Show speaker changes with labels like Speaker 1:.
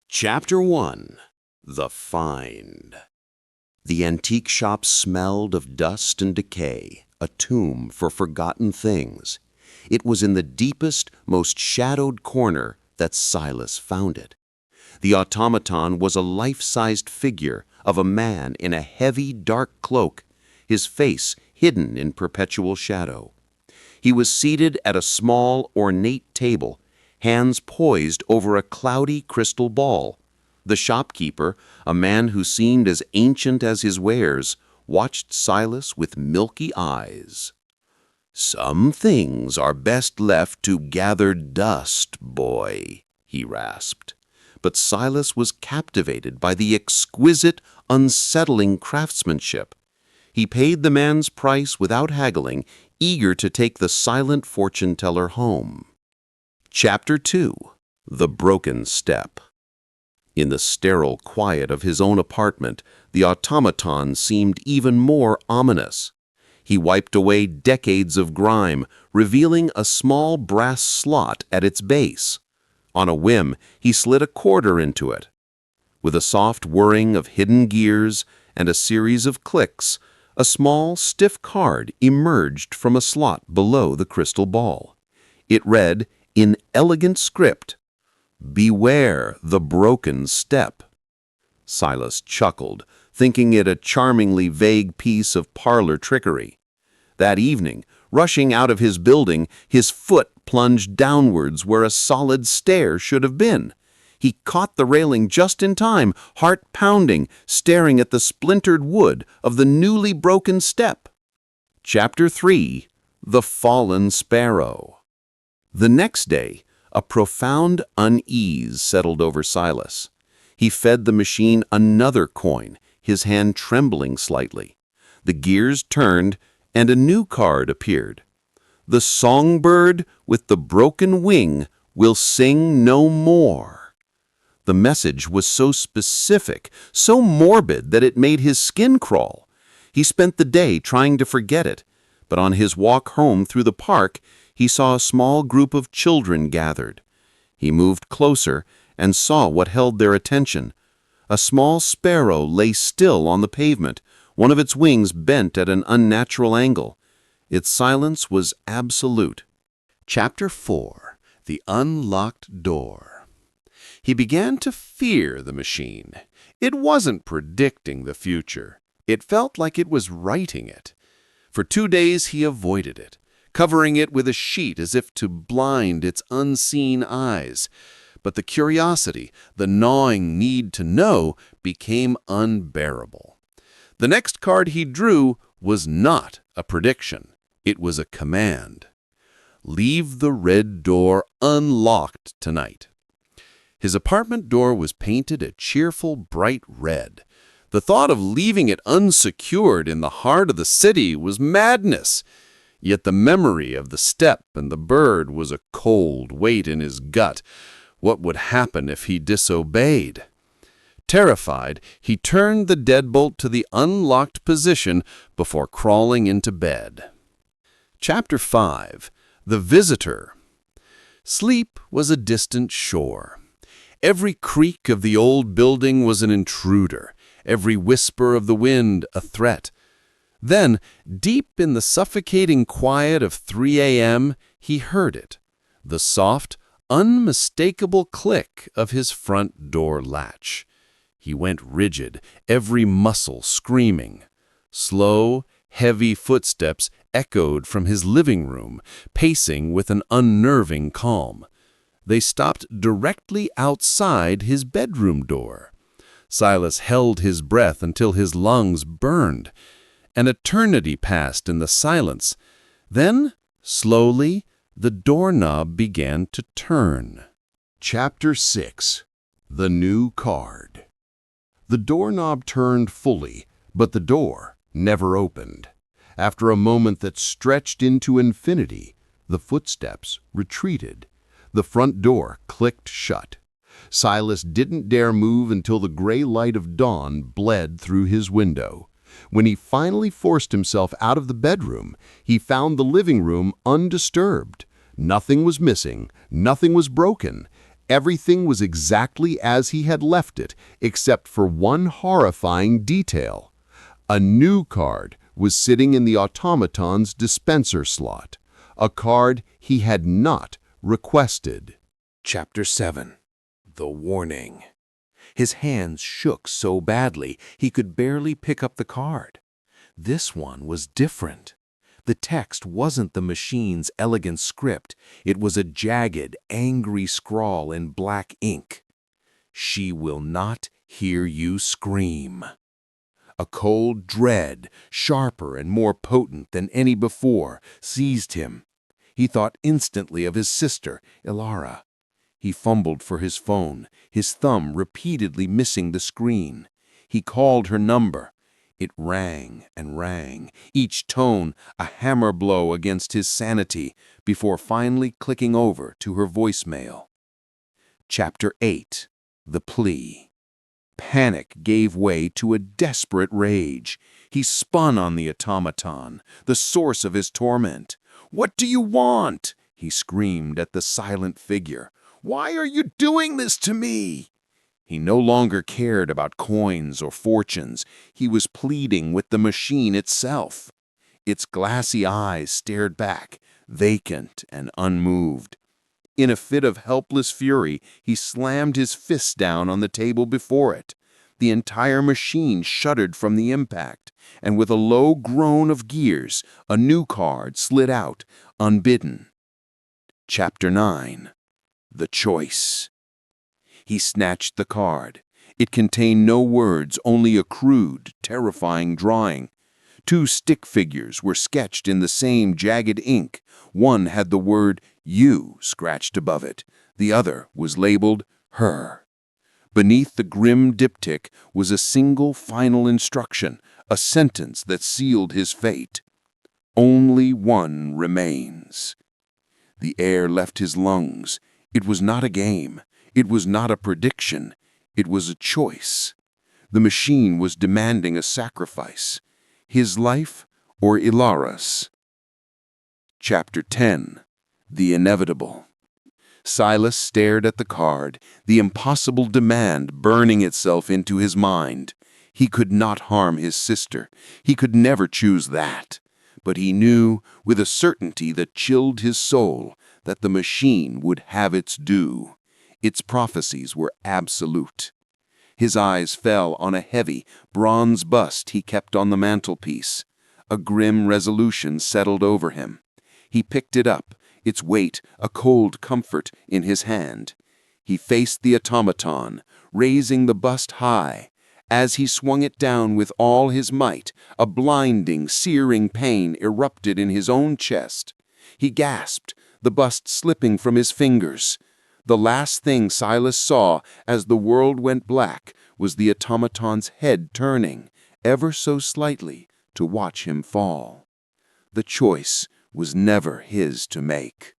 Speaker 1: Chapter 1. The Find. The antique shop smelled of dust and decay, a tomb for forgotten things. It was in the deepest, most shadowed corner that Silas found it. The automaton was a life-sized figure of a man in a heavy, dark cloak, his face hidden in perpetual shadow. He was seated at a small, ornate table, hands poised over a cloudy crystal ball. The shopkeeper, a man who seemed as ancient as his wares, watched Silas with milky eyes. "Some things are best left to gather dust, boy," he rasped. But Silas was captivated by the exquisite, unsettling craftsmanship. He paid the man's price without haggling, eager to take the silent fortune-teller home. Chapter 2. The Broken Step. In the sterile quiet of his own apartment, the automaton seemed even more ominous. He wiped away decades of grime, revealing a small brass slot at its base. On a whim, he slid a quarter into it. With a soft whirring of hidden gears and a series of clicks, a small, stiff card emerged from a slot below the crystal ball. It read, in elegant script, "Beware the broken step." Silas chuckled, thinking it a charmingly vague piece of parlor trickery. That evening, rushing out of his building, his foot plunged downwards where a solid stair should have been. He caught the railing just in time, heart pounding, staring at the splintered wood of the newly broken step. Chapter 3. The Fallen Sparrow. The next day, a profound unease settled over Silas. He fed the machine another coin, his hand trembling slightly. The gears turned, and a new card appeared. "The songbird with the broken wing will sing no more." The message was so specific, so morbid that it made his skin crawl. He spent the day trying to forget it, but on his walk home through the park, he saw a small group of children gathered. He moved closer and saw what held their attention. A small sparrow lay still on the pavement, one of its wings bent at an unnatural angle. Its silence was absolute. Chapter 4. The Unlocked Door. He began to fear the machine. It wasn't predicting the future. It felt like it was writing it. For 2 days he avoided it, covering it with a sheet as if to blind its unseen eyes. But the curiosity, the gnawing need to know, became unbearable. The next card he drew was not a prediction. It was a command. Leave the red door unlocked tonight. His apartment door was painted a cheerful, bright red. The thought of leaving it unsecured in the heart of the city was madness. Yet the memory of the step and the bird was a cold weight in his gut. What would happen if he disobeyed? Terrified, he turned the deadbolt to the unlocked position before crawling into bed. Chapter 5. The Visitor. Sleep was a distant shore. Every creak of the old building was an intruder, every whisper of the wind a threat. Then, deep in the suffocating quiet of 3 a.m., he heard it, the soft, unmistakable click of his front door latch. He went rigid, every muscle screaming. Slow, heavy footsteps echoed from his living room, pacing with an unnerving calm. They stopped directly outside his bedroom door. Silas held his breath until his lungs burned. An eternity passed in the silence. Then, slowly, the doorknob began to turn. Chapter 6. The New Card. The doorknob turned fully, but the door never opened. After a moment that stretched into infinity, the footsteps retreated. The front door clicked shut. Silas didn't dare move until the gray light of dawn bled through his window. When he finally forced himself out of the bedroom, he found the living room undisturbed. Nothing was missing, nothing was broken. Everything was exactly as he had left it, except for one horrifying detail. A new card was sitting in the automaton's dispenser slot, a card he had not requested.
Speaker 2: Chapter 7. The Warning. His hands shook so badly he could barely pick up the card. This one was different. The text wasn't the machine's elegant script. It was a jagged, angry scrawl in black ink. She will not hear you scream. A cold dread, sharper and more potent than any before, seized him. He thought instantly of his sister, Ilara. He fumbled for his phone, his thumb repeatedly missing the screen. He called her number. It rang and rang, each tone a hammer blow against his sanity, before finally clicking over to her voicemail. Chapter 8. The Plea. Panic gave way to a desperate rage. He spun on the automaton, the source of his torment. "What do you want?" he screamed at the silent figure. "Why are you doing this to me?" He no longer cared about coins or fortunes. He was pleading with the machine itself. Its glassy eyes stared back, vacant and unmoved. In a fit of helpless fury, he slammed his fist down on the table before it. The entire machine shuddered from the impact, and with a low groan of gears, a new card slid out, unbidden. Chapter 9. The Choice. He snatched the card. It contained no words, only a crude, terrifying drawing. Two stick figures were sketched in the same jagged ink. One had the word "you" scratched above it. The other was labeled "her." Beneath the grim diptych was a single final instruction, a sentence that sealed his fate. "Only one remains." The air left his lungs. It was not a game. It was not a prediction. It was a choice. The machine was demanding a sacrifice. His life or Ilara's. Chapter 10. The Inevitable. Silas stared at the card, the impossible demand burning itself into his mind. He could not harm his sister. He could never choose that. But he knew, with a certainty that chilled his soul, that the machine would have its due. Its prophecies were absolute. His eyes fell on a heavy, bronze bust he kept on the mantelpiece. A grim resolution settled over him. He picked it up, its weight a cold comfort in his hand. He faced the automaton, raising the bust high. As he swung it down with all his might, a blinding, searing pain erupted in his own chest. He gasped, the bust slipping from his fingers. The last thing Silas saw as the world went black was the automaton's head turning, ever so slightly, to watch him fall. The choice was never his to make.